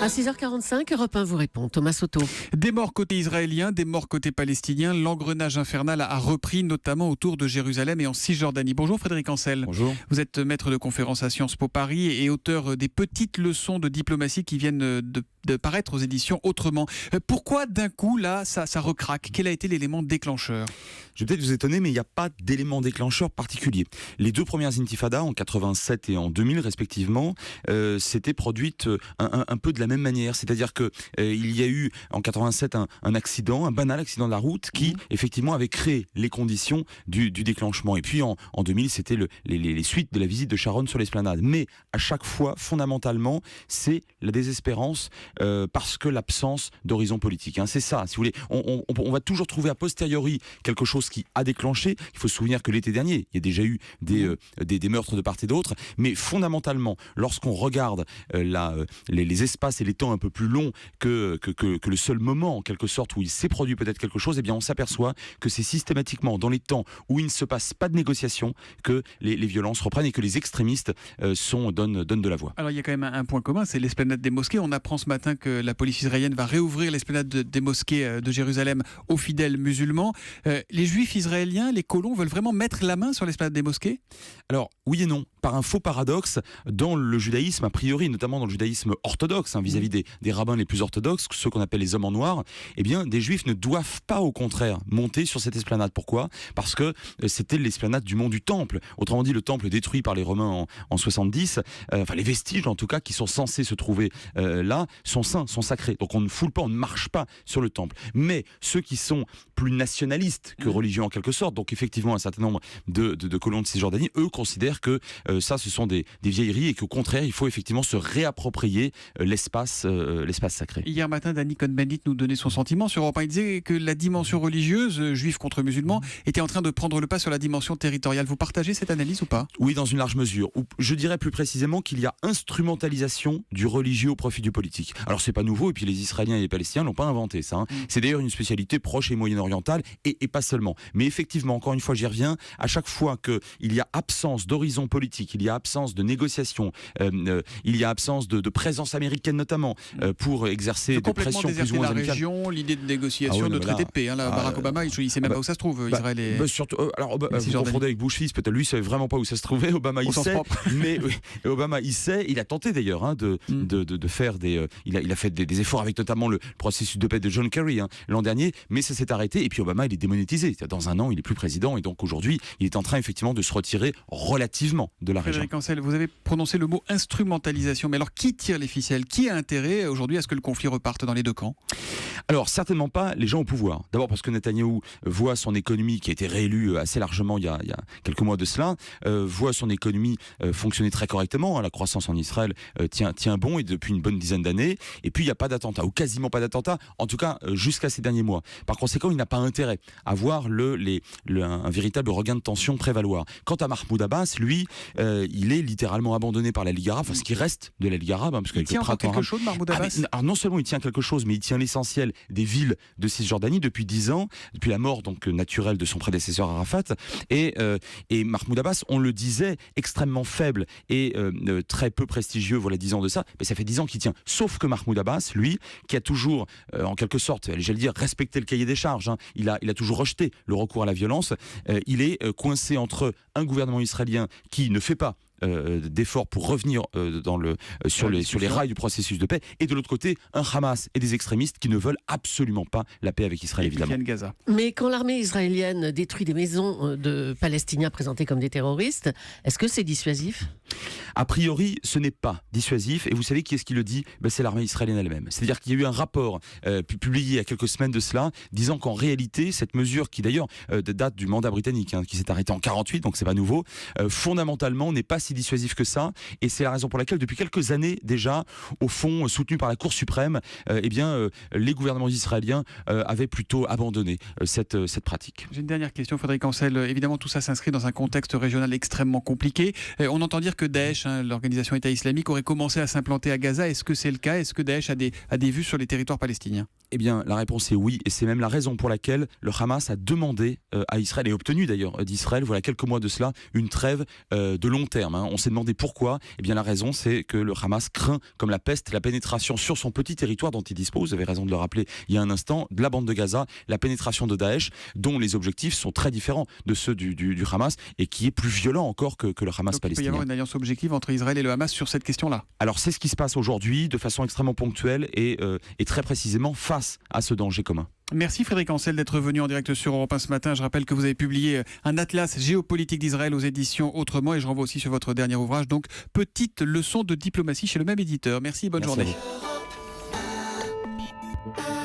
À 6h45, Europe 1 vous répond. Thomas Soto. Des morts côté israélien, des morts côté palestinien. L'engrenage infernal a repris, notamment autour de Jérusalem et en Cisjordanie. Bonjour Frédéric Ancel. Bonjour. Vous êtes maître de conférence à Sciences Po Paris et auteur des petites leçons de diplomatie qui viennent de paraître aux éditions Autrement. Pourquoi d'un coup, là, ça recraque? Quel a été l'élément déclencheur? Je vais peut-être vous étonner, mais il n'y a pas d'élément déclencheur particulier. Les deux premières intifadas, en 87 et en 2000 respectivement, s'étaient produites un peu de la même manière. C'est-à-dire que il y a eu en 87 un accident, un banal accident de la route qui effectivement avait créé les conditions du déclenchement. Et puis en 2000, c'était les suites de la visite de Sharon sur l'esplanade. Mais à chaque fois, fondamentalement, c'est la désespérance parce que l'absence d'horizon politique. C'est ça, si vous voulez. On va toujours trouver a posteriori quelque chose qui a déclenché. Il faut se souvenir que l'été dernier, il y a déjà eu des meurtres de part et d'autre. Mais fondamentalement, lorsqu'on regarde les espaces et les temps un peu plus longs que le seul moment, en quelque sorte, où il s'est produit peut-être quelque chose, eh bien on s'aperçoit que c'est systématiquement dans les temps où il ne se passe pas de négociation que les violences reprennent et que les extrémistes donnent de la voix. Alors il y a quand même un point commun, c'est l'esplanade des mosquées. On apprend ce matin que la police israélienne va réouvrir l'esplanade des mosquées de Jérusalem aux fidèles musulmans. Les juifs israéliens, les colons, veulent vraiment mettre la main sur l'esplanade des mosquées? Alors, oui et non. Par un faux paradoxe, dans le judaïsme, a priori, notamment dans le judaïsme orthodoxe, vis-à-vis des rabbins les plus orthodoxes, ceux qu'on appelle les hommes en noir, eh bien, des juifs ne doivent pas, au contraire, monter sur cette esplanade. Pourquoi? Parce que c'était l'esplanade du mont du Temple. Autrement dit, le Temple détruit par les Romains en 70, les vestiges, en tout cas, qui sont censés se trouver là, sont saints, sont sacrés. Donc on ne foule pas, on ne marche pas sur le Temple. Mais ceux qui sont plus nationalistes que religieux en quelque sorte, donc effectivement un certain nombre de colons de Cisjordanie, eux considèrent que ça ce sont des vieilleries et qu'au contraire il faut effectivement se réapproprier l'espace sacré. Hier matin, Danny Cohn-Bendit nous donnait son sentiment sur Europe 1. Il disait que la dimension religieuse, juifs contre musulmans, était en train de prendre le pas sur la dimension territoriale. Vous partagez cette analyse ou pas? Oui, dans une large mesure. Ou je dirais plus précisément qu'il y a instrumentalisation du religieux au profit du politique. Alors c'est pas nouveau, et puis les Israéliens et les Palestiniens l'ont pas inventé ça. C'est d'ailleurs une spécialité proche et moyen-orientale, et pas seulement. Mais effectivement, encore une fois, j'y reviens, à chaque fois qu'il y a absence d'horizon politique, il y a absence de négociation, il y a absence de présence américaine notamment, pour exercer des pressions plus ou moins amicales. La région, l'idée de négociation, de traité de paix. Barack Obama, il ne sait même pas où ça se trouve, Israël et... Surtout, vous confondez avec Bush fils, peut-être lui, il ne savait vraiment pas où ça se trouvait. Obama, il sait, mais Obama, il sait, il a tenté d'ailleurs de faire il a fait des efforts avec notamment le processus de paix de John Kerry l'an dernier, mais ça s'est arrêté, et puis Obama, il est démonétisé. Dans un an, il est plus président, et donc aujourd'hui, il est en train effectivement de se retirer relativement de la région. Frédéric Ancel, vous avez prononcé le mot instrumentalisation, mais alors qui tire les ficelles? Qui a intérêt aujourd'hui à ce que le conflit reparte dans les deux camps? Alors certainement pas les gens au pouvoir. D'abord parce que Netanyahou voit son économie, qui a été réélue assez largement il y a quelques mois de cela, voit son économie fonctionner très correctement. La croissance en Israël tient bon, et depuis une bonne dizaine d'années. Et puis il n'y a pas d'attentat, ou quasiment pas d'attentat, en tout cas jusqu'à ces derniers mois. Par conséquent, il n'a pas intérêt à voir un véritable regain de tension prévaloir. Quant à Mahmoud Abbas, lui, il est littéralement abandonné par la Ligue arabe, ce qui reste de la Ligue arabe. Parce il tient encore quelque chose, Mahmoud Abbas? Alors non seulement il tient quelque chose, mais il tient l'essentiel des villes de Cisjordanie depuis 10 ans, depuis la mort donc naturelle de son prédécesseur Arafat. Et Mahmoud Abbas, on le disait, extrêmement faible et très peu prestigieux, voilà 10 ans de ça, mais ça fait 10 ans qu'il tient. Sauf que Mahmoud Abbas, lui, qui a toujours, en quelque sorte, j'allais dire, respecté le cahier des charges, il a toujours rejeté le recours à la violence, il est coincé entre un gouvernement israélien qui ne fait pas d'efforts pour revenir sur les rails du processus de paix, et de l'autre côté un Hamas et des extrémistes qui ne veulent absolument pas la paix avec Israël, évidemment. Gaza. Mais quand l'armée israélienne détruit des maisons de Palestiniens présentés comme des terroristes, est-ce que c'est dissuasif? A priori, ce n'est pas dissuasif, et vous savez qui est-ce qui le dit? C'est l'armée israélienne elle-même. C'est-à-dire qu'il y a eu un rapport publié il y a quelques semaines de cela, disant qu'en réalité, cette mesure, qui d'ailleurs date du mandat britannique, qui s'est arrêté en 48, donc c'est pas nouveau, fondamentalement n'est pas si dissuasif que ça, et c'est la raison pour laquelle depuis quelques années déjà, au fond, soutenu par la Cour suprême, les gouvernements israéliens avaient plutôt abandonné cette pratique. J'ai une dernière question, Frédéric Ancel. Évidemment, tout ça s'inscrit dans un contexte régional extrêmement compliqué. On entend dire que Daesh, l'organisation État islamique, aurait commencé à s'implanter à Gaza. Est-ce que c'est le cas? Est-ce que Daesh a des vues sur les territoires palestiniens? Eh bien, la réponse est oui, et c'est même la raison pour laquelle le Hamas a demandé à Israël, et obtenu d'ailleurs d'Israël, voilà quelques mois de cela, une trêve de long terme. On s'est demandé pourquoi. Eh bien, la raison, c'est que le Hamas craint, comme la peste, la pénétration sur son petit territoire dont il dispose, vous avez raison de le rappeler il y a un instant, de la bande de Gaza, la pénétration de Daesh, dont les objectifs sont très différents de ceux du Hamas, et qui est plus violent encore que le Hamas Donc, il peut y palestinien. avoir une alliance objective entre Israël et le Hamas sur cette question-là. Alors, c'est ce qui se passe aujourd'hui, de façon extrêmement ponctuelle et très précisément face à ce danger commun. Merci Frédéric Ancel d'être venu en direct sur Europe 1 ce matin. Je rappelle que vous avez publié un atlas géopolitique d'Israël aux éditions Autrement, et je renvoie aussi sur votre dernier ouvrage, donc Petite leçon de diplomatie, chez le même éditeur. Merci, bonne Merci journée. à vous.